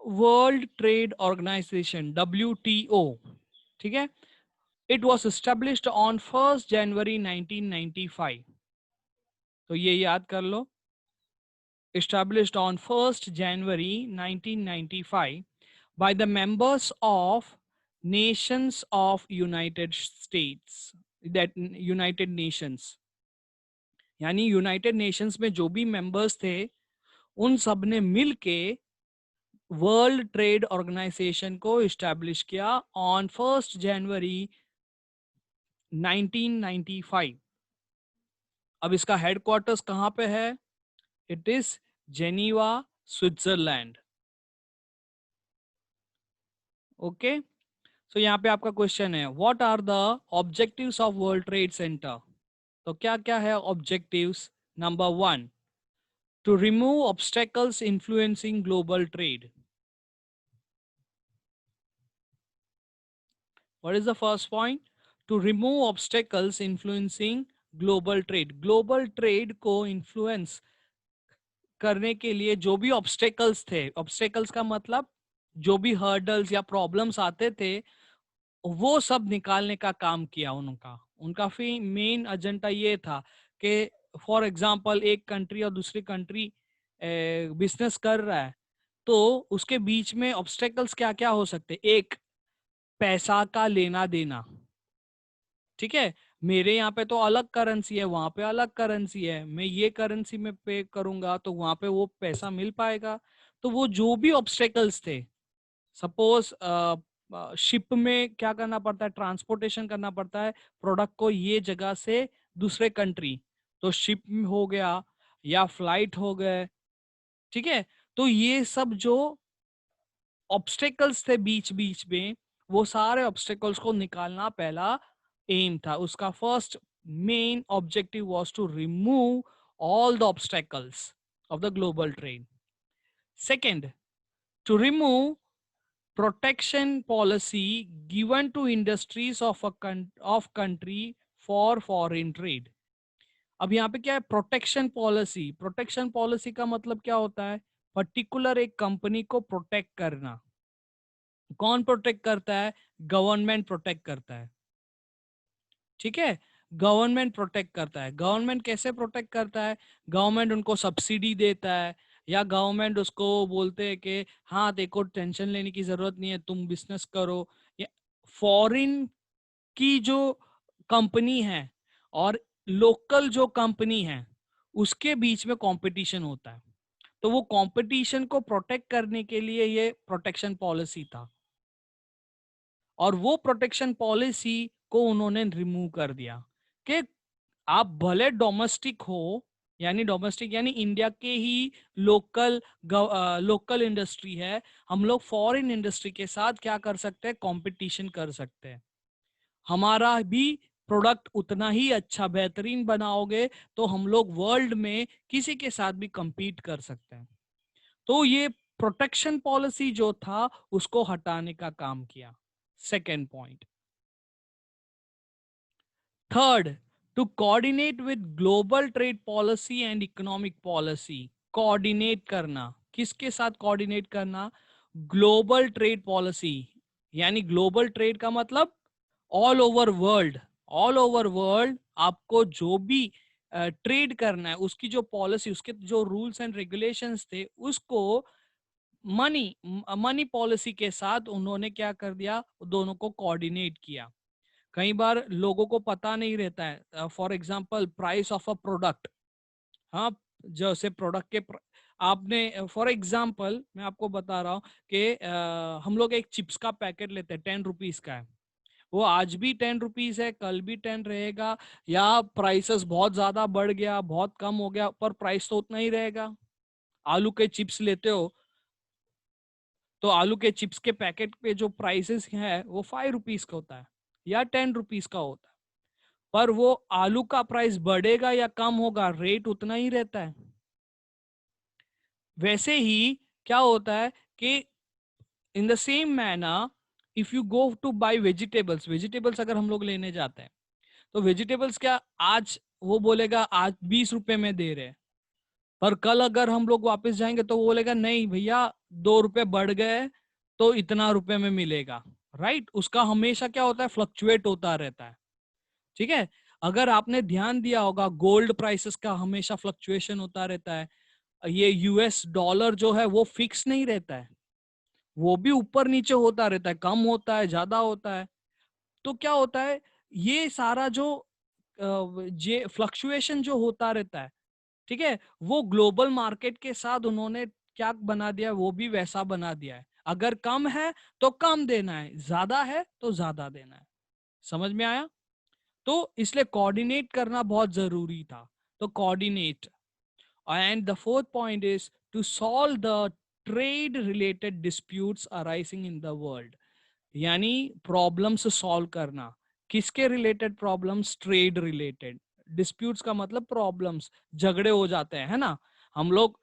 World trade organisation WTO, ठीक है, it was established on 1 January 1995। तो ये याद कर लो, established on 1st January 1995 by the members of Nations of United States, that United Nations, यानी United Nations में जो भी मेंबर्स थे उन सब ने मिल के वर्ल्ड ट्रेड ऑर्गेनाइजेशन को इस्टेब्लिश किया ऑन 1 जनवरी 1995। अब इसका हेडक्वार्टर्स कहाँ पे है? It is Geneva, Switzerland. Okay, so यहाँ पे आपका क्वेश्चन है, what are the objectives of World Trade Center? तो क्या क्या है objectives? Number 1, to remove obstacles influencing global trade. What is the first point? To remove obstacles influencing global trade. Global trade को influence करने के लिए जो भी ऑब्स्टेकल्स थे, ऑब्स्टेकल्स का मतलब जो भी हर्डल्स या प्रॉब्लम्स आते थे, वो सब निकालने का काम किया उनका। उनका मेन एजेंडा ये था कि फॉर एग्जांपल एक कंट्री और दूसरी कंट्री बिजनेस कर रहा है, तो उसके बीच में ऑब्स्टेकल्स क्या क्या हो सकते हैं? एक, पैसा का लेना देना, ठीक है, मेरे यहाँ पे तो अलग करेंसी है, वहां पे अलग करेंसी है, मैं ये करेंसी में पे करूंगा तो वहां पे वो पैसा मिल पाएगा। तो वो जो भी ऑब्स्टेकल्स थे, सपोज शिप में क्या करना पड़ता है? ट्रांसपोर्टेशन करना पड़ता है प्रोडक्ट को ये जगह से दूसरे कंट्री, तो शिप हो गया या फ्लाइट हो गए, ठीक है। तो ये सब जो ऑब्स्टेकल्स थे बीच बीच में, वो सारे ऑब्स्टेकल्स को निकालना पहला एम था उसका। First main objective was to remove all the obstacles of the global trade. Second, to remove protection policy given to industries of of country for foreign trade। अब यहाँ पे क्या है? Protection policy. प्रोटेक्शन पॉलिसी का मतलब क्या होता है? पर्टिकुलर एक कंपनी को प्रोटेक्ट करना। कौन प्रोटेक्ट करता है? गवर्नमेंट प्रोटेक्ट करता है, ठीक है। गवर्नमेंट प्रोटेक्ट करता है। गवर्नमेंट कैसे प्रोटेक्ट करता है? गवर्नमेंट उनको सब्सिडी देता है, या गवर्नमेंट उसको बोलते हैं कि हाँ देखो, टेंशन लेने की जरूरत नहीं है, तुम बिजनेस करो। या फॉरेन की जो कंपनी है और लोकल जो कंपनी है, उसके बीच में कंपटीशन होता है, तो वो कंपटीशन को प्रोटेक्ट करने के लिए ये प्रोटेक्शन पॉलिसी था, और वो प्रोटेक्शन पॉलिसी को उन्होंने रिमूव कर दिया कि आप भले डोमेस्टिक हो, यानी डोमेस्टिक यानी इंडिया के ही लोकल लोकल इंडस्ट्री है, हम लोग फॉरेन इंडस्ट्री के साथ क्या कर सकते हैं? कंपटीशन कर सकते हैं। हमारा भी प्रोडक्ट उतना ही अच्छा बेहतरीन बनाओगे तो हम लोग वर्ल्ड में किसी के साथ भी compete कर सकते हैं। तो ये प्रोटेक्शन पॉलिसी जो था उसको हटाने का काम किया। Second point. Third, to coordinate with global trade policy and economic policy. Coordinate करना, किसके साथ कोऑर्डिनेट करना? ग्लोबल ट्रेड पॉलिसी, यानी ग्लोबल ट्रेड का मतलब all over world. All over world आपको जो भी ट्रेड करना है, उसकी जो पॉलिसी, उसके जो रूल्स एंड रेगुलेशंस थे, उसको मनी मनी पॉलिसी के साथ उन्होंने क्या कर दिया? दोनों को कोऑर्डिनेट किया। कई बार लोगों को पता नहीं रहता है, for example price of a product. हाँ, जैसे प्रोडक्ट के आपने फॉर एग्जांपल मैं आपको बता रहा हूँ कि हम लोग एक चिप्स का पैकेट लेते हैं, 10 रुपीज का है। वो आज भी 10 रुपीज है, कल भी 10 रहेगा, या प्राइसेस बहुत ज्यादा बढ़ गया, बहुत कम हो गया, पर प्राइस तो उतना ही रहेगा। आलू के चिप्स लेते हो तो आलू के चिप्स के पैकेट पे जो प्राइसेस है वो 5 रुपीज का होता है या 10 रुपीज का होता है, पर वो आलू का प्राइस बढ़ेगा या कम होगा, रेट उतना ही रहता है। वैसे ही क्या होता है कि in the same manner, if you go to buy vegetables, vegetables अगर हम लोग लेने जाते हैं, तो वेजिटेबल्स क्या आज वो बोलेगा आज 20 रुपए में दे रहे हैं, पर कल अगर हम लोग वापस जाएंगे तो वो बोलेगा नहीं भैया 2 रुपए बढ़ गए तो इतना रुपए में मिलेगा, राइट। उसका हमेशा क्या होता है, फ्लक्चुएट होता रहता है, ठीक है। अगर आपने ध्यान दिया होगा गोल्ड प्राइसेस का हमेशा फ्लक्चुएशन होता रहता है। ये यूएस डॉलर जो है वो फिक्स नहीं रहता है, वो भी ऊपर नीचे होता रहता है, कम होता है ज्यादा होता है। तो क्या होता है, ये सारा जो जे फ्लक्चुएशन जो होता रहता है, ठीक है, वो ग्लोबल मार्केट के साथ उन्होंने क्या बना दिया, वो भी वैसा बना दिया है। अगर कम है तो कम देना है, ज्यादा है तो ज्यादा देना है। समझ में आया? तो इसलिए कोऑर्डिनेट करना बहुत जरूरी था। तो coordinate. And the fourth point is to solve the trade related disputes arising in the world. यानी प्रॉब्लम्स सॉल्व करना। किसके related problems? Trade related. Disputes का मतलब प्रॉब्लम्स, झगड़े हो जाते हैं, है ना। हम लोग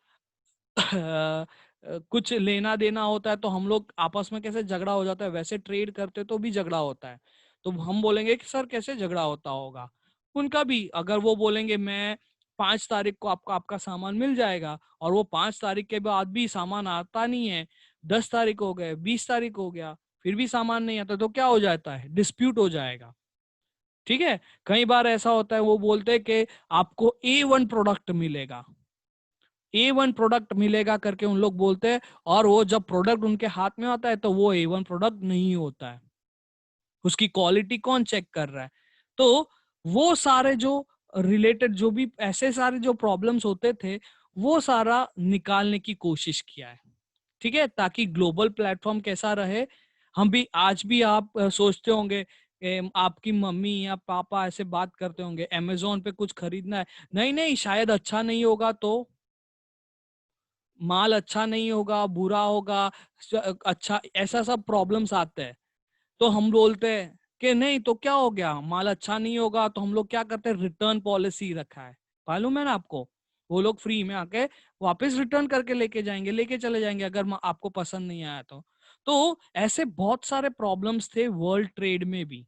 कुछ लेना देना होता है तो हम लोग आपस में कैसे झगड़ा हो जाता है, वैसे ट्रेड करते तो भी झगड़ा होता है। तो हम बोलेंगे कि सर कैसे झगड़ा होता होगा। उनका भी अगर वो बोलेंगे मैं 5 तारीख को आपका आपका सामान मिल जाएगा, और वो 5 तारीख के बाद भी सामान आता नहीं है, 10 तारीख हो गए, 20 तारीख हो गया, फिर भी सामान नहीं आता, तो क्या हो जाता है, डिस्प्यूट हो जाएगा, ठीक है। कई बार ऐसा होता है वो बोलते हैं कि आपको A1 प्रोडक्ट मिलेगा, A1 प्रोडक्ट मिलेगा करके उन लोग बोलते हैं, और वो जब प्रोडक्ट उनके हाथ में आता है तो वो A1 प्रोडक्ट नहीं होता है। उसकी क्वालिटी कौन चेक कर रहा है? तो वो सारे जो रिलेटेड जो भी ऐसे सारे जो प्रॉब्लम्स होते थे, वो सारा निकालने की कोशिश किया है, ठीक है, ताकि ग्लोबल प्लेटफॉर्म कैसा रहे। हम भी आज भी आप सोचते होंगे, आपकी मम्मी या पापा ऐसे बात करते होंगे अमेजोन पे कुछ खरीदना है, नहीं नहीं शायद अच्छा नहीं होगा, तो माल अच्छा नहीं होगा, बुरा होगा, अच्छा, ऐसा सब प्रॉब्लम्स आते हैं। तो हम बोलते हैं कि नहीं तो क्या हो गया, माल अच्छा नहीं होगा, तो हम लोग क्या करते हैं, रिटर्न पॉलिसी रखा है, मालूम है ना आपको। वो लोग फ्री में आके वापस रिटर्न करके लेके जाएंगे, लेके चले जाएंगे अगर आपको पसंद नहीं आया तो ऐसे बहुत सारे प्रॉब्लम्स थे वर्ल्ड ट्रेड में भी।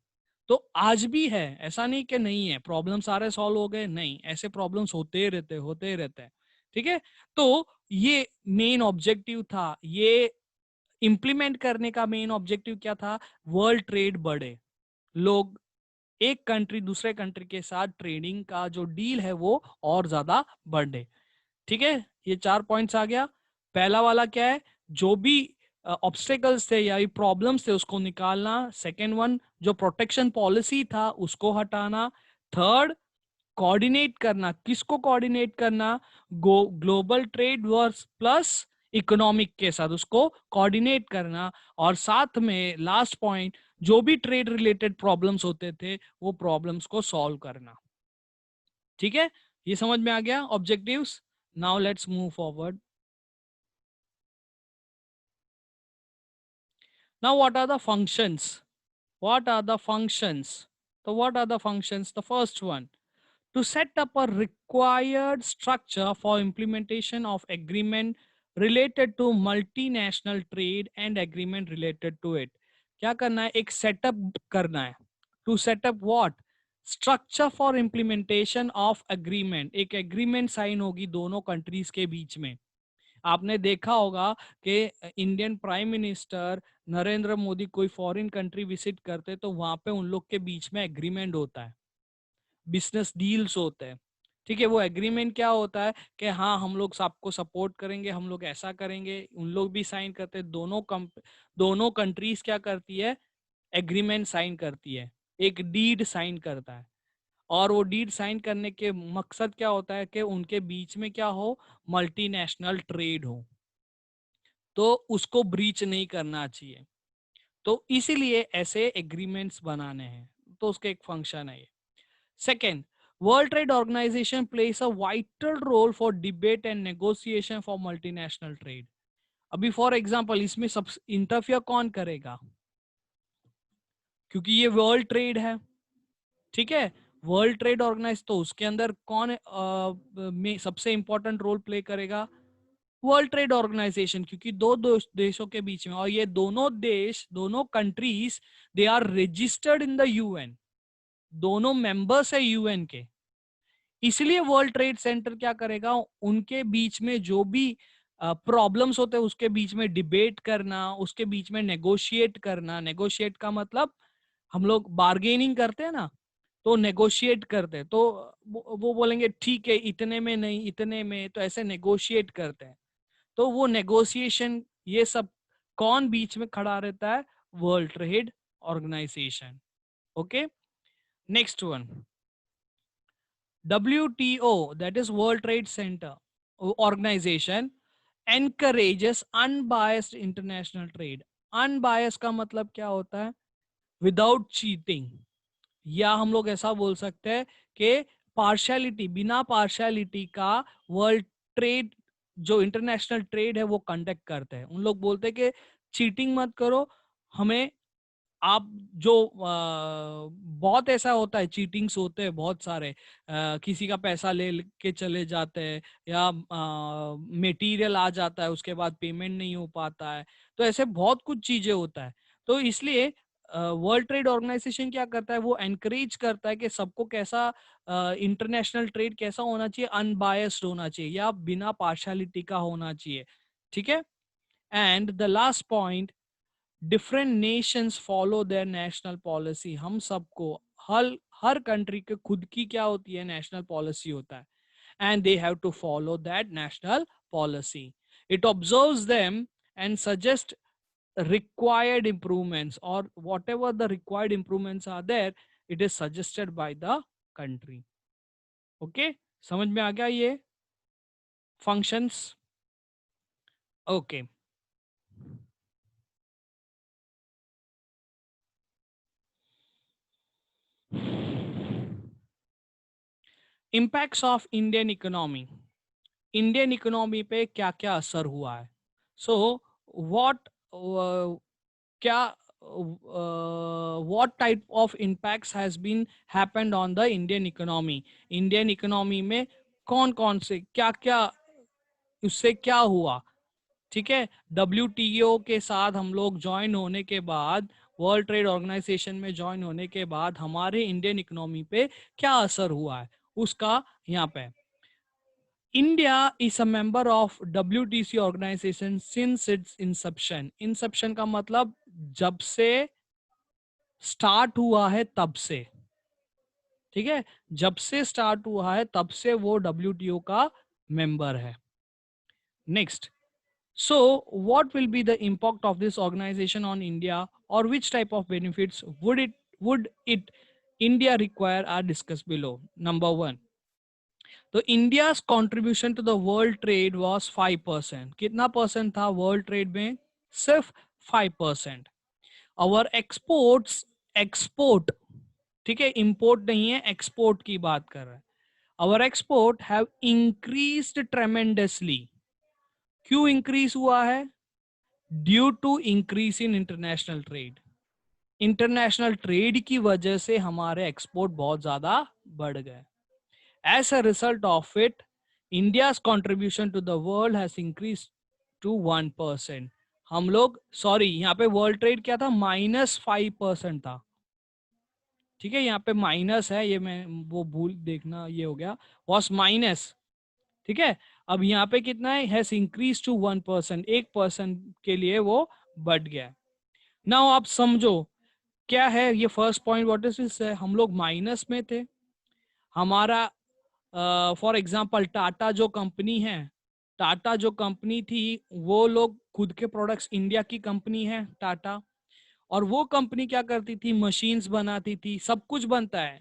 तो आज भी है, ऐसा नहीं कि नहीं है, प्रॉब्लम सारे सॉल्व हो गए, नहीं, ऐसे प्रॉब्लम्स होते ही रहते हैं, ठीक है। तो ये मेन ऑब्जेक्टिव था, ये इंप्लीमेंट करने का मेन ऑब्जेक्टिव क्या था, वर्ल्ड ट्रेड बढ़े, लोग एक कंट्री दूसरे कंट्री के साथ ट्रेडिंग का जो डील है वो और ज्यादा बढ़े, ठीक है। ये 4 पॉइंट्स आ गया। पहला वाला क्या है, जो भी ऑब्स्टेकल्स थे या प्रॉब्लम्स थे उसको निकालना। सेकेंड वन, जो प्रोटेक्शन पॉलिसी था उसको हटाना। थर्ड, कोऑर्डिनेट करना। किसको कोऑर्डिनेट करना? Global trade versus plus economic के साथ उसको कोऑर्डिनेट करना। और साथ में लास्ट पॉइंट, जो भी ट्रेड रिलेटेड प्रॉब्लम्स होते थे वो प्रॉब्लम्स को सॉल्व करना, ठीक है। ये समझ में आ गया objectives. Now let's move forward. Now what are the functions? What are the functions? So what are the functions? The first one, to set up a required structure for implementation of agreement related to multinational trade and agreement related to it. क्या करना है? एक setup करना है। To set up what? Structure for implementation of agreement. एक agreement sign होगी दोनों countries के बीच में। आपने देखा होगा कि Indian prime minister Narendra Modi कोई फॉरेन कंट्री विजिट करते तो वहां पे उन लोग के बीच में एग्रीमेंट होता है, बिजनेस डील्स होते हैं, ठीक है। वो एग्रीमेंट क्या होता है कि हाँ हम लोग सबको सपोर्ट करेंगे, हम लोग ऐसा करेंगे, उन लोग भी साइन करते हैं, दोनों कंट्रीज क्या करती है, एग्रीमेंट साइन करती है, एक डीड साइन करता है। और वो डीड साइन करने के मकसद क्या होता है कि उनके बीच में क्या हो, मल्टीनेशनल ट्रेड हो, तो उसको ब्रीच नहीं करना चाहिए। तो इसीलिए ऐसे एग्रीमेंट्स बनाने हैं, तो उसके एक फंक्शन है ये। Second, world trade organization plays a vital role for debate and negotiation for multinational trade. अभी फॉर एग्जांपल इसमें सब इंटरफियर कौन करेगा, क्योंकि ये वर्ल्ड ट्रेड है, ठीक है। वर्ल्ड ट्रेड ऑर्गेनाइज, तो उसके अंदर कौन में सबसे इंपॉर्टेंट रोल प्ले करेगा, वर्ल्ड ट्रेड ऑर्गेनाइजेशन, क्योंकि दो देशों के बीच में, और ये दोनों देश, दोनों countries, they are registered in the UN, दोनों मेंबर्स है यूएन के। इसलिए वर्ल्ड ट्रेड सेंटर क्या करेगा, उनके बीच में जो भी प्रॉब्लम्स होते हैं उसके बीच में डिबेट करना, उसके बीच में नेगोशिएट करना। नेगोशिएट का मतलब हम लोग बार्गेनिंग करते हैं ना, तो नेगोशिएट करते हैं, तो वो बोलेंगे ठीक है इतने में नहीं इतने में, तो ऐसे नेगोशिएट करते हैं। तो वो नेगोशिएशन ये सब कौन बीच में खड़ा रहता है, world trade organization. Okay, next one, WTO, that is World Trade Center organization, encourages unbiased international trade. Unbiased का मतलब क्या होता है, विदाउट चीटिंग, या हम लोग ऐसा बोल सकते हैं कि पार्शियलिटी, बिना पार्शियलिटी का वर्ल्ड ट्रेड, जो इंटरनेशनल ट्रेड है वो कंडक्ट करते हैं। उन लोग बोलते हैं कि चीटिंग मत करो, हमें आप जो बहुत ऐसा होता है, चीटिंग्स होते हैं बहुत सारे, किसी का पैसा ले के चले जाते हैं, या मटेरियल आ जाता है उसके बाद पेमेंट नहीं हो पाता है, तो ऐसे बहुत कुछ चीजें होता है। तो इसलिए वर्ल्ड ट्रेड ऑर्गेनाइजेशन क्या करता है, वो एनकरेज करता है कि सबको कैसा इंटरनेशनल ट्रेड कैसा होना चाहिए, अनबायस्ड होना चाहिए या बिना पार्शियलिटी का होना चाहिए। ठीक है, and the last point, different Nations follow their national policy. हम सबको, हर कंट्री के खुद की क्या होती है, नेशनल पॉलिसी होता है, and they have to follow that national policy. It observes them and suggest required improvements, or whatever the required improvements are there, it is suggested by the country. Okay, समझ में आ गया ये functions? Okay. Impacts of Indian economy. Indian economy पे क्या क्या असर हुआ है, सो व्हाट, क्या what type of impacts has been happened on the Indian economy. Indian economy में कौन कौन से क्या क्या, उससे क्या हुआ। ठीक है, WTO के साथ हम लोग ज्वाइन होने के बाद, वर्ल्ड ट्रेड ऑर्गेनाइजेशन में ज्वाइन होने के बाद हमारे इंडियन इकोनॉमी पे क्या असर हुआ है उसका यहाँ पे। India is a member of WTC organization since its inception. Inception का मतलब जब से स्टार्ट हुआ है तब से, ठीक है, जब से स्टार्ट हुआ है तब से वो WTO का मेंबर है। Next, so what will be the impact of this organization on India, or which type of benefits would it India require are discussed below. Number one, तो India's contribution to the world trade was 5%। कितना percent था world trade में, सिर्फ 5%। और exports, export, ठीक है, import नहीं है, एक्सपोर्ट की बात कर रहे हैं। और एक्सपोर्ट हैव इंक्रीज्ड ट्रेमेंडसली। क्यों इंक्रीज हुआ है, due to increase in international trade. International trade की वजह से हमारे एक्सपोर्ट बहुत ज्यादा बढ़ गए। As a result of it, India's contribution to the world has increased to 1%। हम लोग, सॉरी, यहाँ पे वर्ल्ड ट्रेड क्या था, -5% था। ठीक है, यहाँ पे माइनस है, ये मैं वो भूल देखना, ये हो गया, वॉस माइनस। ठीक है, अब यहाँ पे कितना है, हैज इंक्रीज टू 1%, 1% के लिए वो बढ़ गया। नाउ आप समझो क्या है ये first point, what is this, हम लोग माइनस में थे। हमारा फॉर एग्जाम्पल टाटा जो कंपनी है, टाटा जो कंपनी थी, वो लोग खुद के प्रोडक्ट्स, इंडिया की कंपनी है टाटा, और वो कंपनी क्या करती थी, मशीन्स बनाती थी, सब कुछ बनता है,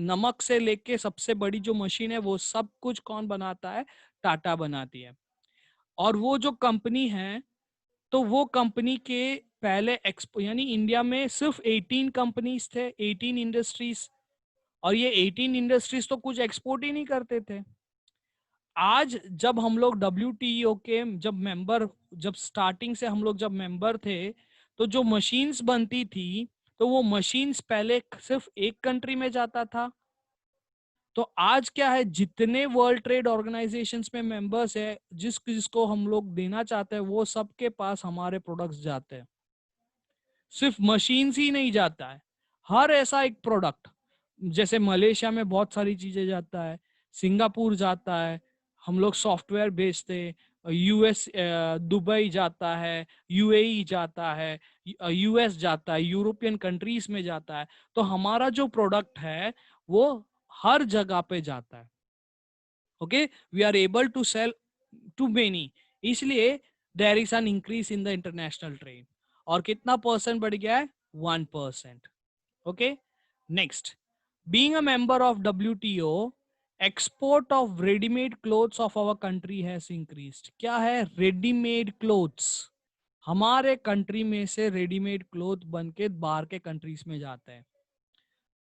नमक से लेके सबसे बड़ी जो मशीन है वो सब कुछ कौन बनाता है, टाटा बनाती है। और वो जो कंपनी है, तो वो कंपनी के पहले एक्सपो, यानी इंडिया में सिर्फ 18 कंपनीज थे, 18 इंडस्ट्रीज, और ये 18 इंडस्ट्रीज तो कुछ एक्सपोर्ट ही नहीं करते थे। आज जब हम लोग WTO के जब मेंबर, जब स्टार्टिंग से हम लोग जब मेंबर थे, तो जो मशीन्स बनती थी, तो वो मशीन्स पहले सिर्फ एक कंट्री में जाता था। तो आज क्या है, जितने वर्ल्ड ट्रेड ऑर्गेनाइजेशंस में मेंबर्स है, जिसको हम लोग देना चाहते हैं, वो सबके पास हमारे प्रोडक्ट्स जाते हैं। सिर्फ मशीन्स ही नहीं जाता है, हर ऐसा एक प्रोडक्ट, जैसे मलेशिया में बहुत सारी चीजें जाता है, सिंगापुर जाता है, हम लोग सॉफ्टवेयर बेचते हैं, यूएस, दुबई जाता है, यूएई जाता है, यूएस जाता है, यूरोपियन कंट्रीज में जाता है। तो हमारा जो प्रोडक्ट है वो हर जगह पे जाता है। Okay, we are able to sell to many, इसलिए there is an increase in the international trade. और कितना परसेंट बढ़ गया है? 1%। Okay, next, being a member of WTO, export of readymade clothes of our country has increased. क्या है readymade clothes? हमारे country में से रेडीमेड क्लोथ बन के बाहर के कंट्रीज में जाते हैं।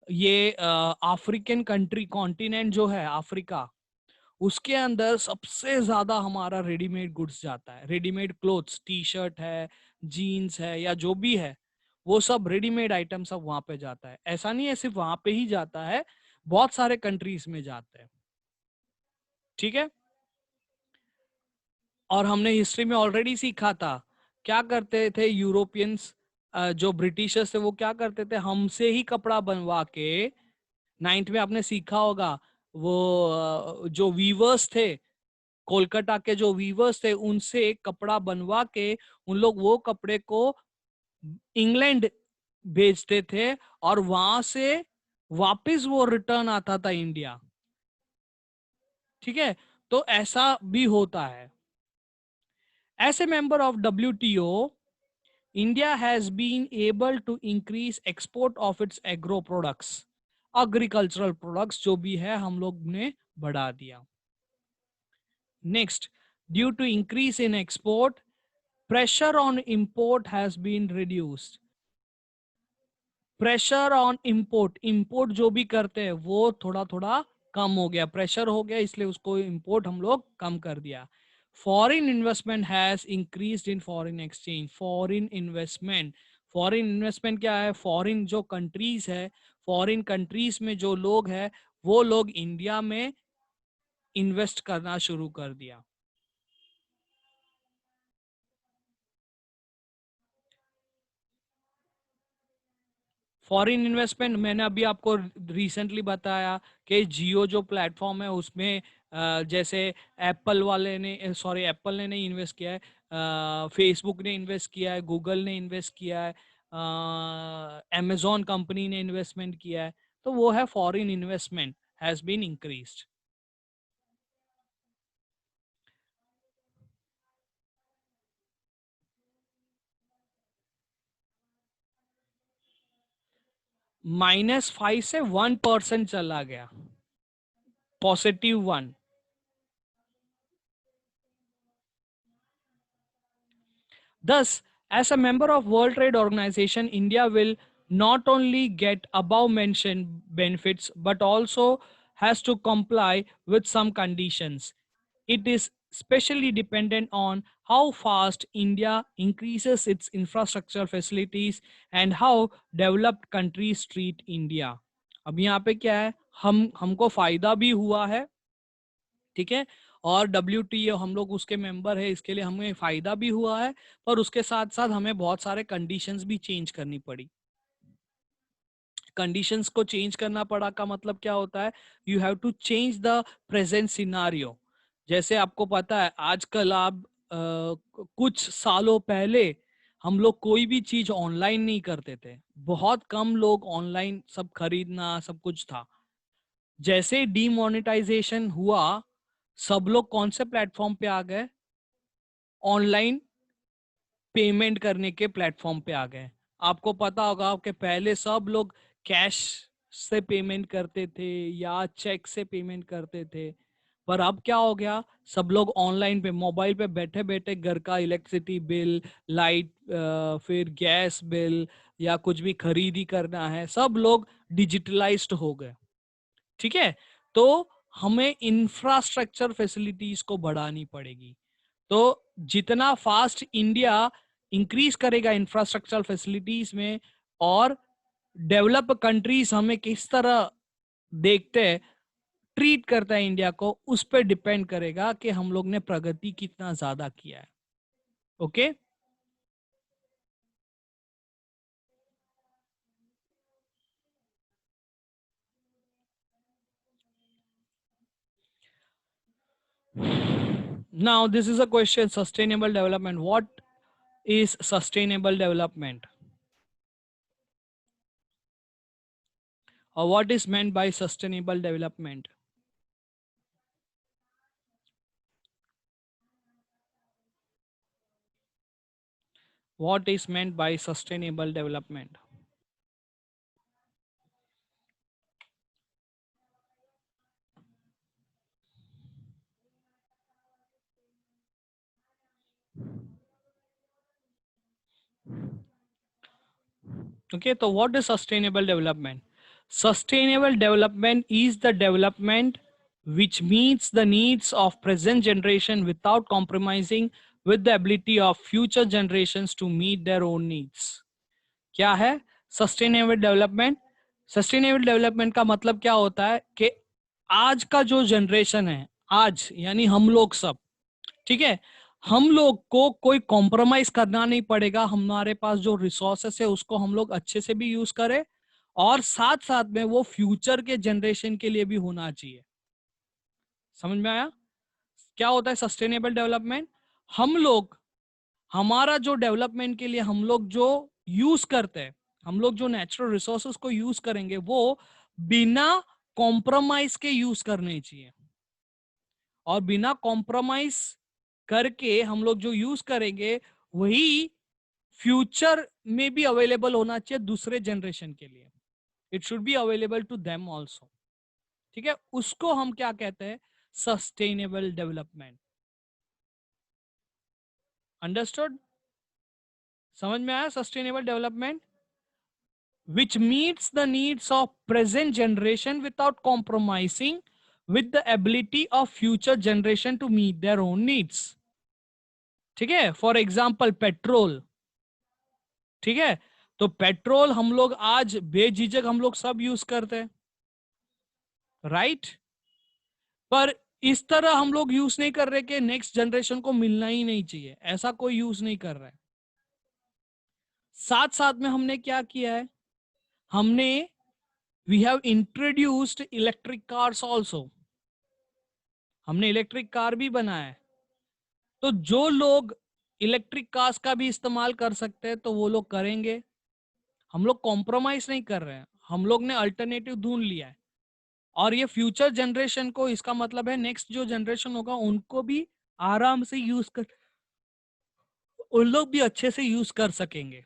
ये अफ्रीकन कंट्री कॉन्टिनेंट जो है अफ्रीका, उसके अंदर सबसे ज्यादा हमारा रेडीमेड गुड्स जाता है। रेडीमेड क्लोथ्स, टी शर्ट है, जीन्स है, या जो भी है, वो सब रेडीमेड आइटम सब वहां पे जाता है। ऐसा नहीं है सिर्फ वहां पे ही जाता है, बहुत सारे कंट्रीज में जाते हैं। ठीक है, और हमने हिस्ट्री में ऑलरेडी सीखा था, क्या करते थे यूरोपियंस, जो ब्रिटिशर्स थे, वो क्या करते थे, हमसे ही कपड़ा बनवा के, नाइन्थ में आपने सीखा होगा, वो जो वीवर्स थे, कोलकाता के जो वीवर्स थे, उनसे कपड़ा बनवा के उन लोग वो कपड़े को इंग्लैंड भेजते थे, और वहां से वापस वो रिटर्न आता था इंडिया। ठीक है, तो ऐसा भी होता है। As a member of WTO, India has been able to increase export of its agro products. Agricultural products जो भी है हम लोग ने बढ़ा दिया। Next, due to increase in export, pressure on import has been reduced। Pressure on import, import जो भी करते हैं वो थोड़ा थोड़ा कम हो गया, प्रेशर हो गया, इसलिए उसको इंपोर्ट हम लोग कम कर दिया। Foreign investment has increased in foreign exchange. Foreign investment, foreign investment क्या है? फॉरेन जो कंट्रीज है, फॉरेन कंट्रीज में जो लोग हैं, वो लोग इंडिया में इन्वेस्ट करना शुरू कर दिया। फॉरेन इन्वेस्टमेंट मैंने अभी आपको रिसेंटली बताया कि जियो जो प्लेटफॉर्म है उसमें जैसे एप्पल वाले ने, सॉरी एप्पल ने नहीं इन्वेस्ट किया है, फेसबुक ने इन्वेस्ट किया है, गूगल ने इन्वेस्ट किया है, अमेजोन कंपनी ने इन्वेस्टमेंट किया है। तो वो है foreign investment has been increased. -5 से 1% चला गया, +1। Thus, as a member of World Trade Organization, India will not only get above mentioned benefits but also has to comply with some conditions. It is specially dependent on how fast India increases its infrastructure facilities and how developed countries treat India. अब यहाँ पे क्या है, हमको फायदा भी हुआ है, ठीक है, और डब्ल्यूटीओ हम लोग उसके मेंबर है, इसके लिए हमें फायदा भी हुआ है, पर उसके साथ साथ हमें बहुत सारे कंडीशंस भी चेंज करनी पड़ी। कंडीशंस को चेंज करना पड़ा का मतलब क्या होता है? You have to change the present scenario. जैसे आपको पता है आजकल आप कुछ सालों पहले हम लोग कोई भी चीज ऑनलाइन नहीं करते थे, बहुत कम लोग ऑनलाइन सब खरीदना सब कुछ था। जैसे डीमोनेटाइजेशन हुआ, सब लोग कौन से प्लेटफॉर्म पे आ गए? ऑनलाइन पेमेंट करने के प्लेटफॉर्म पे आ गए। आपको पता होगा कि पहले सब लोग कैश से पेमेंट करते थे या चेक से पेमेंट करते थे, पर अब क्या हो गया, सब लोग ऑनलाइन पे मोबाइल पे बैठे बैठे घर का इलेक्ट्रिसिटी बिल, लाइट, फिर गैस बिल या कुछ भी खरीदी करना है, सब लोग डिजिटलाइज्ड हो गए। ठीक है, तो हमें इंफ्रास्ट्रक्चर फैसिलिटीज को बढ़ानी पड़ेगी। तो जितना फास्ट इंडिया इंक्रीज करेगा इंफ्रास्ट्रक्चर फैसिलिटीज में, और डेवलप कंट्रीज हमें किस तरह देखते हैं, ट्रीट करता है इंडिया को, उस पर डिपेंड करेगा कि हम लोग ने प्रगति कितना ज्यादा किया है। Okay, Now this is a question: sustainable development. What is sustainable development, or what is meant by sustainable development? What is meant by sustainable development? Okay, so what is sustainable development? Sustainable development is the development which meets the needs of present generation without compromising with the ability of future generations to meet their own needs. क्या है sustainable development? Sustainable development का मतलब क्या होता है कि आज का जो जनरेशन है, आज यानी हम लोग सब, ठीक है, हम लोग को कोई कॉम्प्रोमाइज करना नहीं पड़ेगा। हमारे पास जो रिसोर्सेस है उसको हम लोग अच्छे से भी यूज करें, और साथ साथ में वो फ्यूचर के जनरेशन के लिए भी होना चाहिए। समझ में आया? क्या होता है सस्टेनेबल डेवलपमेंट? हम लोग, हमारा जो डेवलपमेंट के लिए हम लोग जो यूज करते हैं, हम लोग जो नेचुरल रिसोर्सेस को यूज करेंगे वो बिना कॉम्प्रोमाइज के यूज करने चाहिए, और बिना कॉम्प्रोमाइज करके हम लोग जो यूज करेंगे वही फ्यूचर में भी अवेलेबल होना चाहिए दूसरे जनरेशन के लिए। It should be available to them also. ठीक है, उसको हम क्या कहते हैं? Sustainable development. अंडरस्टूड? समझ में आया? Sustainable development which meets the needs of present generation without compromising with the ability of future generation to meet their own needs। ठीक है, फॉर एग्जाम्पल पेट्रोल। ठीक है, तो पेट्रोल हम लोग आज बेझिझक हम लोग सब यूज करते हैं, राइट? पर इस तरह हम लोग यूज नहीं कर रहे कि नेक्स्ट जनरेशन को मिलना ही नहीं चाहिए, ऐसा कोई यूज नहीं कर रहा है। साथ साथ में हमने क्या किया है? हमने we have introduced electric cars also. हमने इलेक्ट्रिक कार भी बनाया है। तो जो लोग इलेक्ट्रिक कार्स का भी इस्तेमाल कर सकते हैं तो वो लोग करेंगे। हम लोग कॉम्प्रोमाइज नहीं कर रहे हैं, हम लोग ने अल्टरनेटिव ढूंढ लिया है, और ये फ्यूचर जनरेशन को, इसका मतलब है नेक्स्ट जो जनरेशन होगा उनको भी आराम से यूज कर, उन लोग भी अच्छे से यूज कर सकेंगे,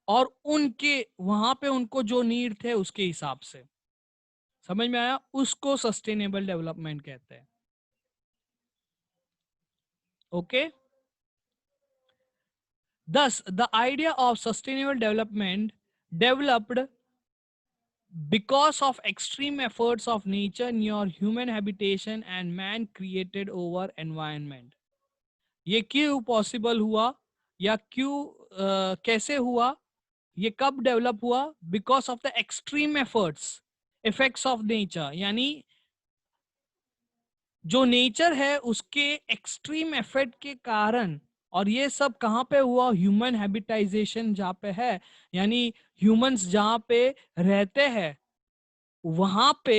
और उनके वहां पे उनको जो नीड थे उसके हिसाब से। समझ में आया? उसको सस्टेनेबल डेवलपमेंट कहते हैं। Okay, thus the idea of sustainable development developed because of extreme efforts of nature near human habitation and man created over environment। ये क्यों पॉसिबल हुआ, या क्यों कैसे हुआ, ये कब डेवलप हुआ? Because of the extreme efforts, effects of nature, यानी जो नेचर है उसके एक्सट्रीम एफर्ट के कारण। और ये सब कहाँ पे हुआ? ह्यूमन हैबिटाइजेशन जहाँ पे है, यानी ह्यूमंस जहाँ पे रहते हैं वहां पे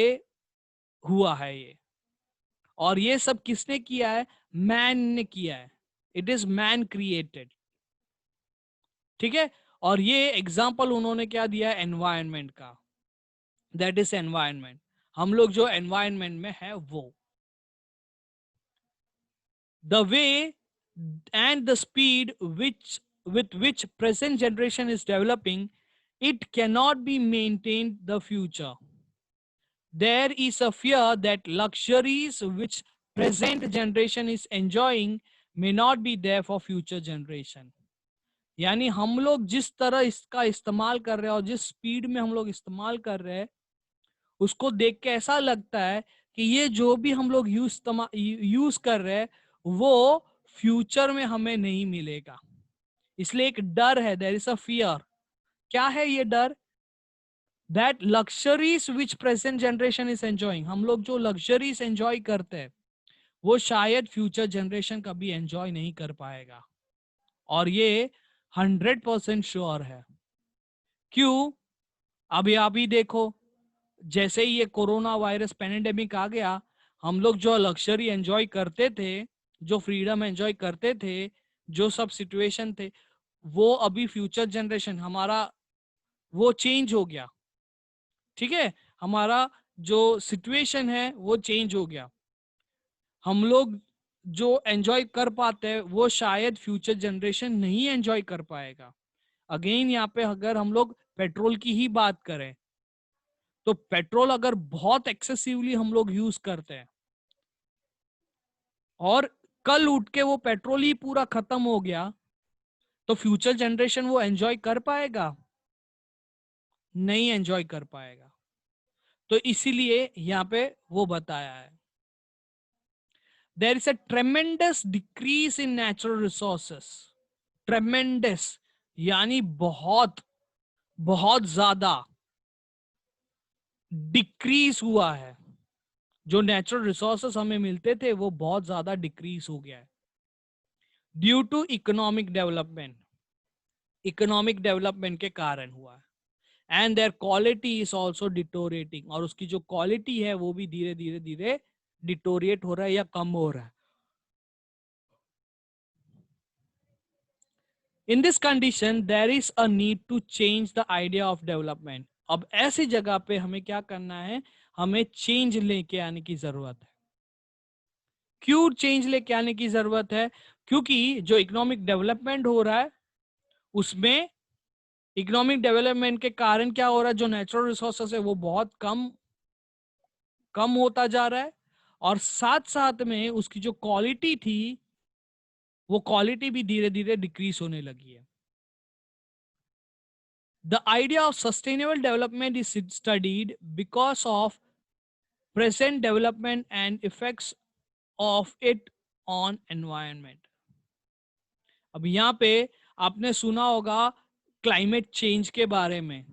हुआ है ये। और ये सब किसने किया है? मैन ने किया है। It is man created. ठीक है, और ये एग्जाम्पल उन्होंने क्या दिया है? एनवायरनमेंट का। That is environment. हम लोग जो एनवायरनमेंट में है वो, the way and the speed which with which present generation is developing, it cannot be maintained the future। there is a fear that luxuries which present generation is enjoying may not be there for future generation। यानी हम लोग जिस तरह इसका इस्तेमाल कर रहे हैं और जिस स्पीड में हम लोग इस्तेमाल कर रहे हैं उसको देख के ऐसा लगता है कि ये जो भी हम लोग यूज कर रहे हैं वो फ्यूचर में हमें नहीं मिलेगा। इसलिए एक डर है, देयर इज अ फियर। क्या है ये डर? That luxuries which present generation is enjoying, हम लोग जो लग्जरीज एंजॉय करते हैं वो शायद फ्यूचर जनरेशन कभी एंजॉय नहीं कर पाएगा, और ये 100% श्योर है। क्यों? अभी आप ही देखो, जैसे ही ये कोरोना वायरस पैंडेमिक आ गया, हम लोग जो लग्जरी एंजॉय करते थे, जो फ्रीडम एंजॉय करते थे, जो सब सिचुएशन थे, वो अभी फ्यूचर जनरेशन हमारा वो चेंज हो गया। ठीक है, हमारा जो सिचुएशन है वो चेंज हो गया। हम लोग जो एंजॉय कर पाते हैं वो शायद फ्यूचर जनरेशन नहीं एंजॉय कर पाएगा। अगेन यहाँ पे अगर हम लोग पेट्रोल की ही बात करें, तो पेट्रोल अगर बहुत एक्सेसिवली हम लोग यूज करते हैं और कल उठ के वो पेट्रोल ही पूरा खत्म हो गया, तो फ्यूचर जनरेशन वो एंजॉय कर पाएगा? नहीं एंजॉय कर पाएगा। तो इसीलिए यहाँ पे वो बताया है, there is a tremendous decrease in natural resources. Tremendous यानी बहुत, बहुत ज्यादा डिक्रीज हुआ है। जो नेचुरल रिसोर्सेस हमें मिलते थे वो बहुत ज्यादा डिक्रीज हो गया है due to economic development. Economic development के कारण हुआ है। And their quality is also deteriorating, और उसकी जो क्वालिटी है वो भी धीरे धीरे धीरे डिटोरिएट हो रहा है या कम हो रहा है। In this condition there is a need to change the idea of development. अब ऐसी जगह पे हमें क्या करना है, हमें चेंज लेके आने की जरूरत है। क्यों चेंज लेके आने की जरूरत है? क्योंकि जो इकोनॉमिक डेवलपमेंट हो रहा है उसमें, इकोनॉमिक डेवलपमेंट के कारण क्या हो रहा है, जो नेचुरल रिसोर्सेस है वो बहुत कम कम होता जा रहा है, और साथ साथ में उसकी जो क्वालिटी थी वो क्वालिटी भी धीरे धीरे डिक्रीज होने लगी है। The idea of sustainable development is studied because of present development and effects of it on environment. अब यहाँ पे आपने सुना होगा क्लाइमेट चेंज के बारे में।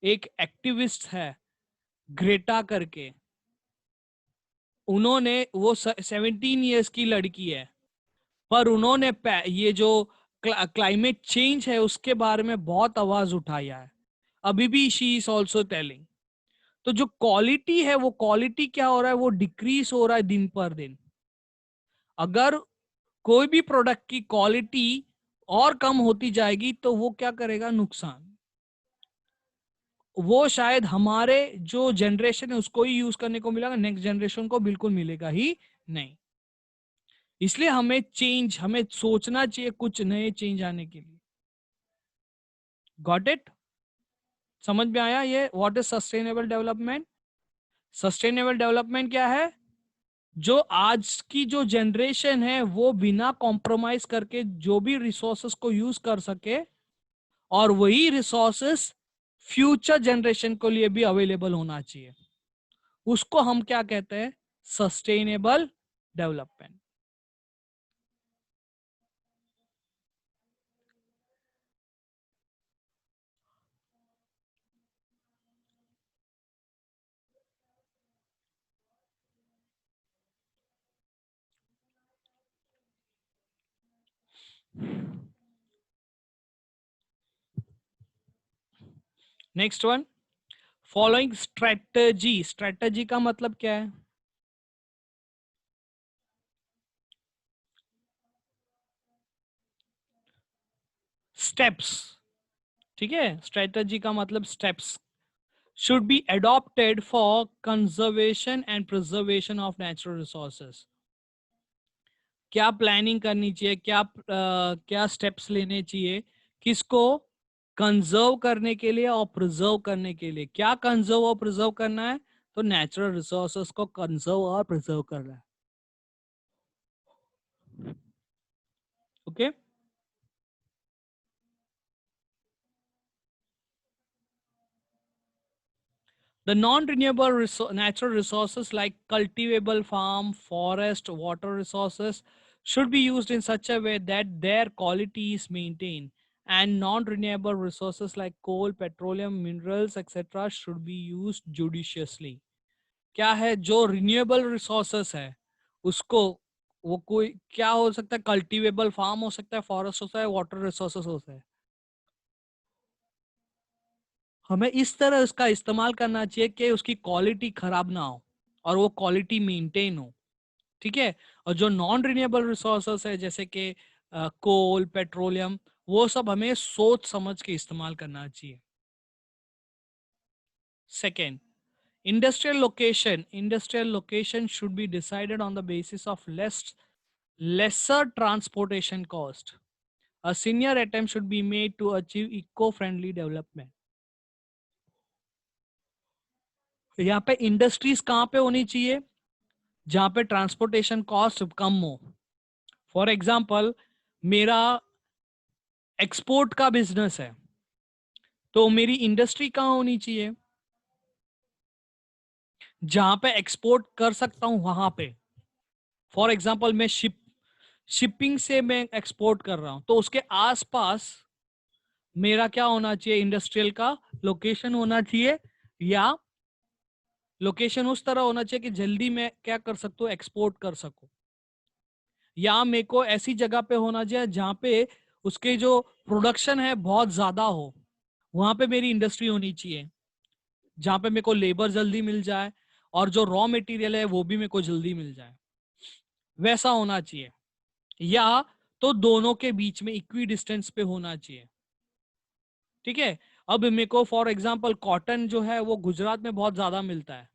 एक एक्टिविस्ट है ग्रेटा करके, उन्होंने, वो 17 ईयर्स की लड़की है, पर उन्होंने ये जो क्लाइमेट चेंज है उसके बारे में बहुत आवाज उठाया है। अभी भी शी इज ऑल्सो टेलिंग। तो जो क्वालिटी है वो क्वालिटी क्या हो रहा है, वो डिक्रीज हो रहा है दिन पर दिन। अगर कोई भी प्रोडक्ट की क्वालिटी और कम होती जाएगी तो वो क्या करेगा, नुकसान। वो शायद हमारे जो जनरेशन है उसको ही यूज करने को मिलेगा, नेक्स्ट जनरेशन को बिल्कुल मिलेगा ही नहीं। इसलिए हमें चेंज, हमें सोचना चाहिए कुछ नए चेंज आने के लिए। Got it? समझ में आया ये what is sustainable development? Sustainable development क्या है? जो आज की जो जनरेशन है वो बिना कॉम्प्रोमाइज करके जो भी रिसोर्सेस को यूज कर सके, और वही रिसोर्सेस फ्यूचर जनरेशन के लिए भी अवेलेबल होना चाहिए। उसको हम क्या कहते हैं, sustainable development. Next one, following strategy. Strategy का मतलब क्या है? स्टेप्स। ठीक है, स्ट्रेटजी का मतलब steps. Should be adopted for conservation and preservation of natural resources. क्या प्लानिंग करनी चाहिए, क्या स्टेप्स लेने चाहिए, किसको कंजर्व करने के लिए और प्रिजर्व करने के लिए। क्या कंजर्व और प्रिजर्व करना है? तो नेचुरल रिसोर्सेस को कंजर्व और प्रिजर्व करना है। Okay, the non-renewable natural resources like cultivable farm, forest, water resources should be used in such a way that their quality is maintained, and non-renewable resources like coal, petroleum, minerals, etc. should be used judiciously. क्या है जो renewable resources है उसको, वो कोई क्या हो सकता है, कल्टीवेबल फार्म हो सकता है, फॉरेस्ट हो सकता है, वाटर रिसोर्सेस होता है। हमें इस तरह उसका इस्तेमाल करना चाहिए कि उसकी क्वालिटी खराब ना हो। और वो क्वालिटी मेंटेन हो, ठीक है। और जो नॉन रिन्यूएबल रिसोर्सेस है जैसे कि कोल, पेट्रोलियम, वो सब हमें सोच समझ के इस्तेमाल करना चाहिए। Second, industrial location should be decided on the basis of lesser transportation cost. A senior attempt should be made to achieve eco-friendly development. यहाँ पे इंडस्ट्रीज कहाँ पे होनी चाहिए? जहाँ पे ट्रांसपोर्टेशन कॉस्ट कम हो। फॉर एग्जाम्पल, मेरा एक्सपोर्ट का बिजनेस है, तो मेरी इंडस्ट्री कहाँ होनी चाहिए? जहां पे एक्सपोर्ट कर सकता हूं वहां पे। फॉर एग्जाम्पल, मैं शिपिंग से मैं एक्सपोर्ट कर रहा हूं, तो उसके आसपास मेरा क्या होना चाहिए? इंडस्ट्रियल का लोकेशन होना चाहिए, या लोकेशन उस तरह होना चाहिए कि जल्दी मैं क्या कर सकूं? एक्सपोर्ट कर सकूं। या मेरे को ऐसी जगह पे होना चाहिए जहां पे उसके जो प्रोडक्शन है बहुत ज्यादा हो, वहां पे मेरी इंडस्ट्री होनी चाहिए, जहां पे मेरे को लेबर जल्दी मिल जाए और जो रॉ मटेरियल है वो भी मेरे को जल्दी मिल जाए, वैसा होना चाहिए। या तो दोनों के बीच में इक्वी डिस्टेंस पे होना चाहिए, ठीक है। अब मेरे को फॉर एग्जांपल कॉटन जो है वो गुजरात में बहुत ज्यादा मिलता है,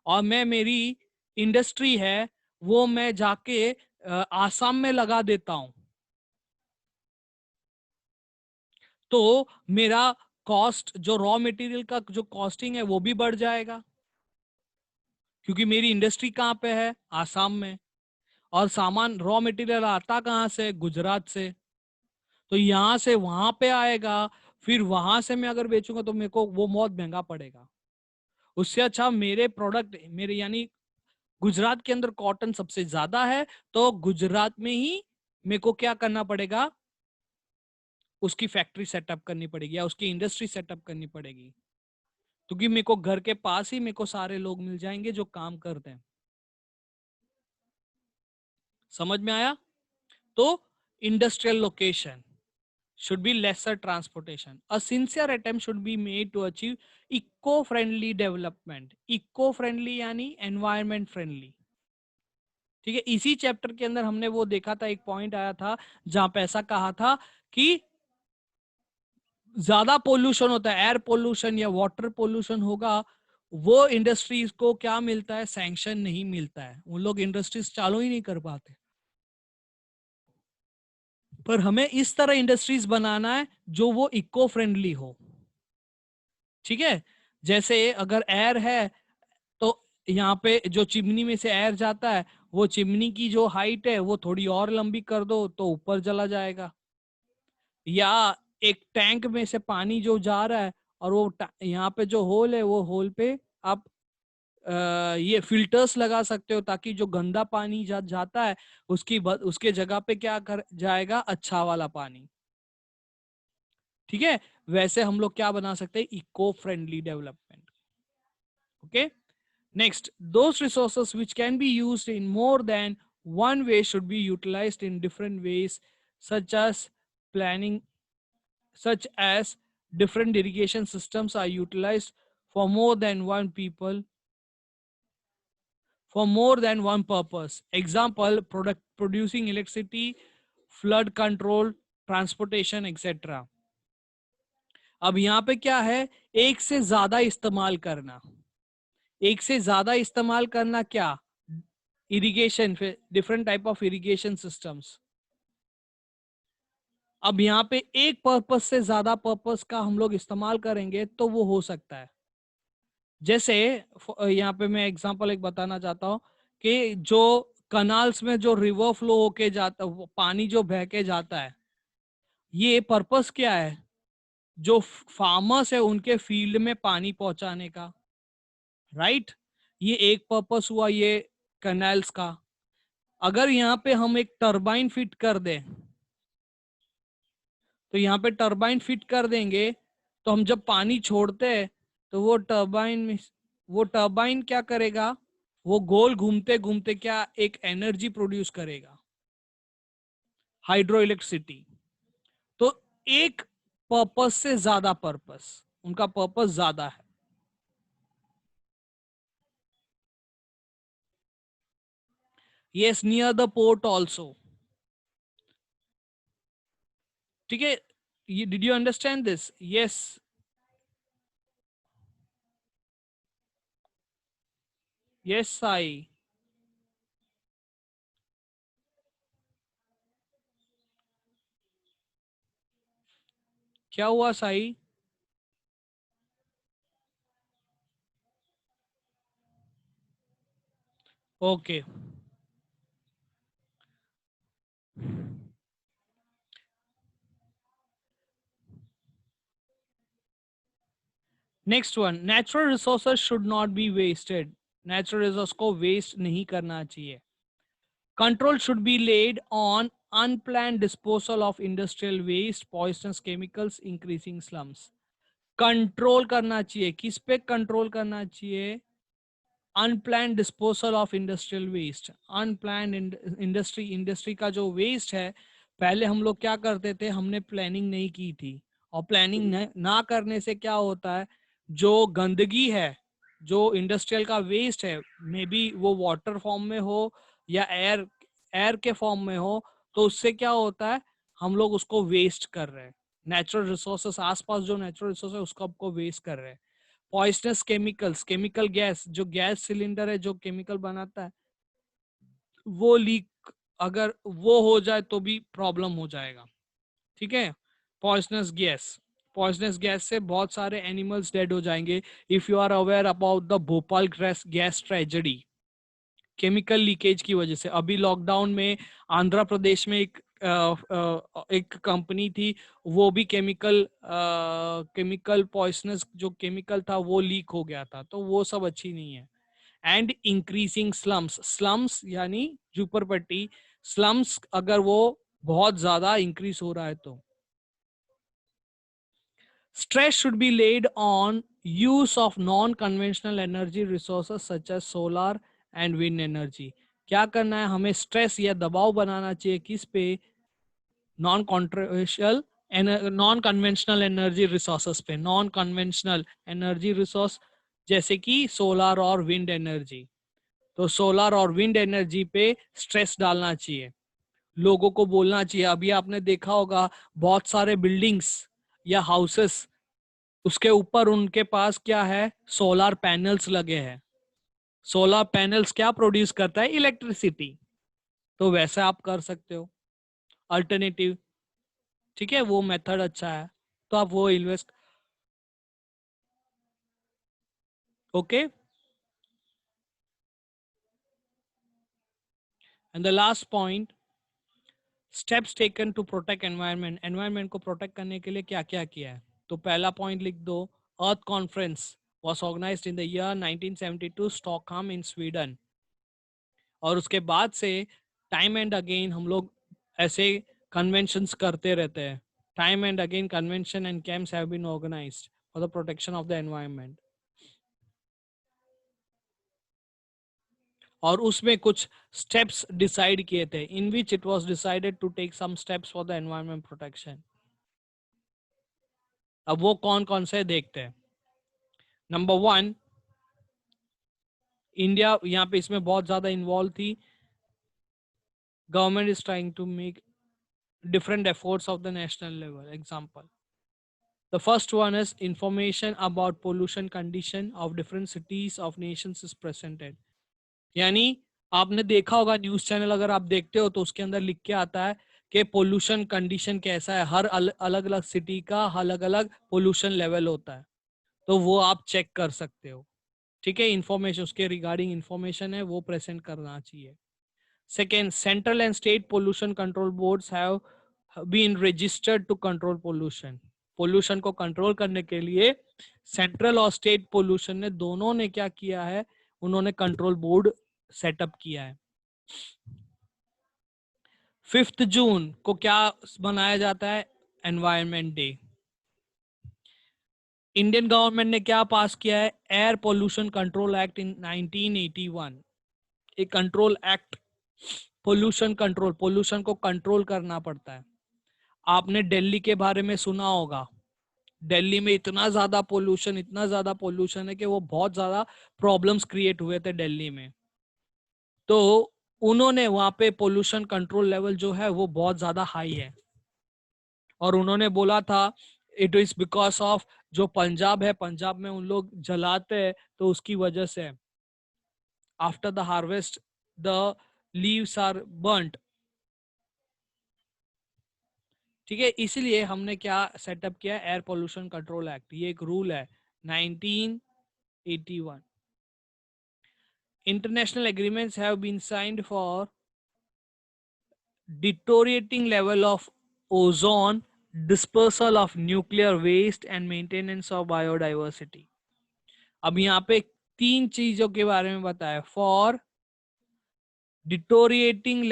और मैं मेरी इंडस्ट्री है वो मैं जाके आसाम में लगा देता हूं, तो मेरा कॉस्ट, जो रॉ मटेरियल का जो कॉस्टिंग है वो भी बढ़ जाएगा, क्योंकि मेरी इंडस्ट्री कहाँ पे है? आसाम में। और सामान रॉ मटेरियल आता कहाँ से? गुजरात से। तो यहां से वहां पे आएगा, फिर वहां से मैं अगर बेचूंगा तो मेरे को वो बहुत महंगा पड़ेगा। उससे अच्छा मेरे प्रोडक्ट, मेरे यानी गुजरात के अंदर कॉटन सबसे ज्यादा है, तो गुजरात में ही मेरे को क्या करना पड़ेगा? उसकी फैक्ट्री सेटअप करनी पड़ेगी या उसकी इंडस्ट्री सेटअप करनी पड़ेगी, क्योंकि मेरे को घर के पास ही मेरे को सारे लोग मिल जाएंगे जो काम करते हैं। समझ में आया? तो industrial location should be lesser transportation. A sincere attempt should be made to achieve eco-friendly development. Eco-friendly यानी environment friendly, ठीक है। इसी चैप्टर के अंदर हमने वो देखा था, एक पॉइंट आया था जहां पे ऐसा कहा था कि ज्यादा पोल्यूशन होता है, एयर पोल्यूशन या वाटर पोल्यूशन होगा, वो इंडस्ट्रीज को क्या मिलता है? सैंक्शन नहीं मिलता है, उन लोग इंडस्ट्रीज चालू ही नहीं कर पाते। पर हमें इस तरह इंडस्ट्रीज बनाना है जो वो इको फ्रेंडली हो, ठीक है। जैसे अगर एयर है, तो यहाँ पे जो चिमनी में से एयर जाता है, वो चिमनी की जो हाइट है वो थोड़ी और लंबी कर दो तो ऊपर चला जाएगा। या एक टैंक में से पानी जो जा रहा है, और वो यहाँ पे जो होल है, वो होल पे आप ये फिल्टर्स लगा सकते हो, ताकि जो गंदा पानी जाता है उसके जगह पे क्या कर जाएगा? अच्छा वाला पानी, ठीक है। वैसे हम लोग क्या बना सकते हैं? Eco friendly development. Okay, next, those resources which can be used in more than one way should be utilized in different ways, such as planning, such as different irrigation systems are utilized for more than one people, for more than one purpose. Example, producing electricity, flood control, transportation, etc. अब यहाँ पे क्या है? एक से ज्यादा इस्तेमाल करना। एक से ज्यादा इस्तेमाल करना क्या? Irrigation, different type of irrigation systems. अब यहाँ पे एक पर्पस से ज्यादा पर्पस का हम लोग इस्तेमाल करेंगे तो वो हो सकता है। जैसे यहाँ पे मैं एग्जांपल एक बताना चाहता हूँ कि जो कनाल्स में जो रिवर फ्लो होके जाता, वो पानी जो बह के जाता है, ये पर्पस क्या है? जो फार्मर्स है उनके फील्ड में पानी पहुंचाने का, राइट। ये एक पर्पस हुआ ये कैनाल्स का। अगर यहाँ पे हम एक टरबाइन फिट कर दें, तो यहाँ पे टरबाइन फिट कर देंगे, तो हम जब पानी छोड़ते हैं तो वो टरबाइन क्या करेगा? वो गोल घूमते घूमते क्या एक एनर्जी प्रोड्यूस करेगा, हाइड्रो इलेक्ट्रिसिटी। तो एक पर्पस से ज्यादा पर्पस, उनका पर्पस ज्यादा है। yes, near the port also. ठीक है, did you understand this? Yes. Yes, Sai. क्या हुआ Sai? Okay, next one, natural resources should not be wasted. Natural resource को वेस्ट नहीं करना चाहिए। Control should be laid on unplanned disposal of industrial waste, poisonous chemicals, increasing slums. Control करना चाहिए, किस पे कंट्रोल करना चाहिए? Unplanned disposal of industrial waste. Unplanned industry का जो वेस्ट है, पहले हम लोग क्या करते थे, हमने प्लानिंग नहीं की थी, और प्लानिंग ना करने से क्या होता है, जो गंदगी है, जो इंडस्ट्रियल का वेस्ट है, मे बी वो वाटर फॉर्म में हो या एयर एयर के फॉर्म में हो, तो उससे क्या होता है, हम लोग उसको वेस्ट कर रहे हैं। नेचुरल रिसोर्सेस, आसपास जो नेचुरल रिसोर्स है उसको आपको वेस्ट कर रहे हैं। पॉइजनस केमिकल्स, केमिकल गैस, जो गैस सिलेंडर है जो केमिकल बनाता है, वो लीक अगर वो हो जाए तो भी प्रॉब्लम हो जाएगा। ठीक है, पॉइजनस गैस, पॉइजनस गैस से बहुत सारे एनिमल्स डेड हो जाएंगे। If you are aware about the Bhopal gas tragedy, chemical leakage की वजह से, अभी लॉकडाउन में आंध्र प्रदेश में एक कंपनी थी, वो भी केमिकल पॉइजनस जो केमिकल था वो लीक हो गया था, तो वो सब अच्छी नहीं है। एंड इंक्रीजिंग स्लम्स, स्लम्स यानी झुपड़पट्टी, स्लम्स अगर वो बहुत ज्यादा इंक्रीज हो रहा है तो stress should be laid on use of non-conventional energy resources such as solar and wind energy। क्या करना है, हमें स्ट्रेस या दबाव बनाना चाहिए किस पे? Non controversial, non conventional energy resources पे। नॉन कन्वेंशनल एनर्जी रिसोर्स जैसे कि सोलर और विंड एनर्जी, तो सोलर और विंड एनर्जी पे स्ट्रेस डालना चाहिए, लोगों को बोलना चाहिए। अभी आपने देखा होगा बहुत सारे बिल्डिंग्स या हाउसेस, उसके ऊपर उनके पास क्या है, सोलर पैनल्स लगे हैं। सोलर पैनल्स क्या प्रोड्यूस करता है? इलेक्ट्रिसिटी। तो वैसे आप कर सकते हो अल्टरनेटिव। ठीक है, वो मेथड अच्छा है, तो आप वो invest. Okay, and the last point, steps taken to protect environment. Environment को प्रोटेक्ट करने के लिए क्या क्या किया है, तो पहला पॉइंट लिख दो, Earth conference was organized in the year 1972 Stockholm in Sweden. और उसके बाद से टाइम एंड अगेन हम लोग ऐसे कन्वेंशंस करते रहते हैं। Time and again convention and camps have been organised for the protection of the environment. और उसमें कुछ स्टेप्स डिसाइड किए थे, in which it was decided to take some steps for the environment protection. अब वो कौन कौन से देखते हैं। नंबर वन, इंडिया यहाँ पे इसमें बहुत ज्यादा इन्वॉल्व थी। Government is trying to make different efforts of the national level. Example, the first one is information about pollution condition of different cities of nations is presented। यानी आपने देखा होगा न्यूज चैनल अगर आप देखते हो तो उसके अंदर लिख के आता है कि पोल्यूशन कंडीशन कैसा है, हर अलग अलग सिटी का अलग अलग पोल्यूशन लेवल होता है, तो वो आप चेक कर सकते हो। ठीक है, इंफॉर्मेशन उसके रिगार्डिंग इंफॉर्मेशन है वो प्रेजेंट करना चाहिए। Second, central and state pollution control boards have been registered to control pollution। Pollution को कंट्रोल करने के लिए सेंट्रल और स्टेट पोल्यूशन ने दोनों ने क्या किया है, उन्होंने कंट्रोल बोर्ड सेटअप किया है। 5 जून को क्या मनाया जाता है? Environment day. इंडियन गवर्नमेंट ने क्या पास किया है? Air pollution control act in 1981। एक control act, pollution control, pollution को कंट्रोल करना पड़ता है। आपने दिल्ली के बारे में सुना होगा, दिल्ली में इतना ज्यादा पोल्यूशन, इतना ज्यादा पोल्यूशन है कि वो बहुत ज्यादा प्रॉब्लम्स क्रिएट हुए थे दिल्ली में। तो उन्होंने वहां पे पोल्यूशन कंट्रोल लेवल जो है वो बहुत ज्यादा हाई है, और उन्होंने बोला था इट इज बिकॉज ऑफ जो पंजाब है, पंजाब में उन लोग जलाते हैं तो उसकी वजह से after the harvest the leaves are burnt. ठीक है, इसीलिए हमने क्या सेटअप किया, एयर पोल्यूशन कंट्रोल एक्ट, ये एक रूल है 1981। International agreements have been signed for deteriorating level of ozone, dispersal of nuclear waste and maintenance of biodiversity। अब यहाँ पे तीन चीजों के बारे में बताया, for deteriorating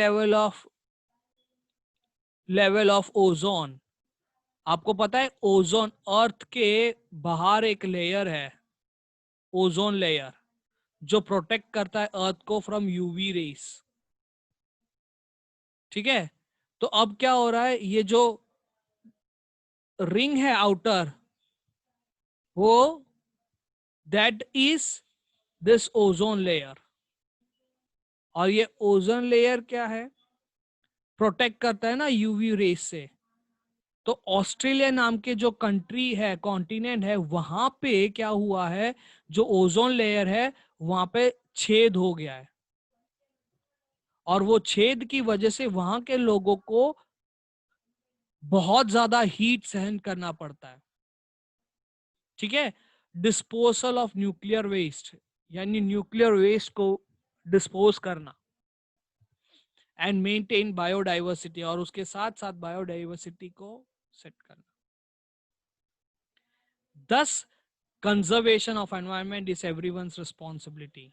level of ozone. आपको पता है ओजोन अर्थ के बाहर एक लेयर है, ओजोन लेयर, जो प्रोटेक्ट करता है अर्थ को फ्रॉम यूवी रेस। ठीक है, तो अब क्या हो रहा है, ये जो रिंग है आउटर, वो that is this ozone layer. और ये ओजोन लेयर क्या है, प्रोटेक्ट करता है ना यूवी रेस से। तो ऑस्ट्रेलिया नाम के जो कंट्री है, कॉन्टिनेंट है, वहां पे क्या हुआ है, जो ओजोन लेयर है वहां पे छेद हो गया है, और वो छेद की वजह से वहां के लोगों को बहुत ज्यादा हीट सहन करना पड़ता है। ठीक है, डिस्पोजल ऑफ न्यूक्लियर वेस्ट, यानी न्यूक्लियर वेस्ट को डिस्पोज करना, एंड मेंटेन बायोडाइवर्सिटी, और उसके साथ साथ बायोडाइवर्सिटी को सेट करना। Thus, conservation of environment is everyone's responsibility.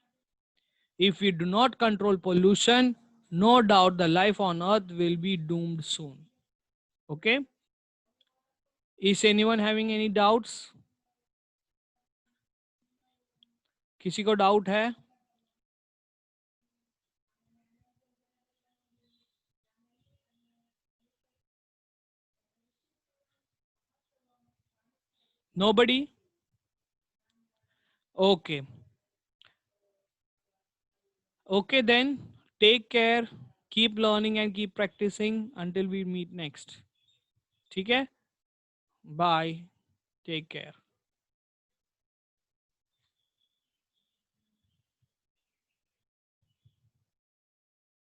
If we do not control pollution, no doubt the life on earth will be doomed soon. Okay, is anyone having any doubts? किसी को doubt है? Nobody? Okay. Okay then, take care, keep learning and keep practicing until we meet next. ठीक है? Bye. Take care.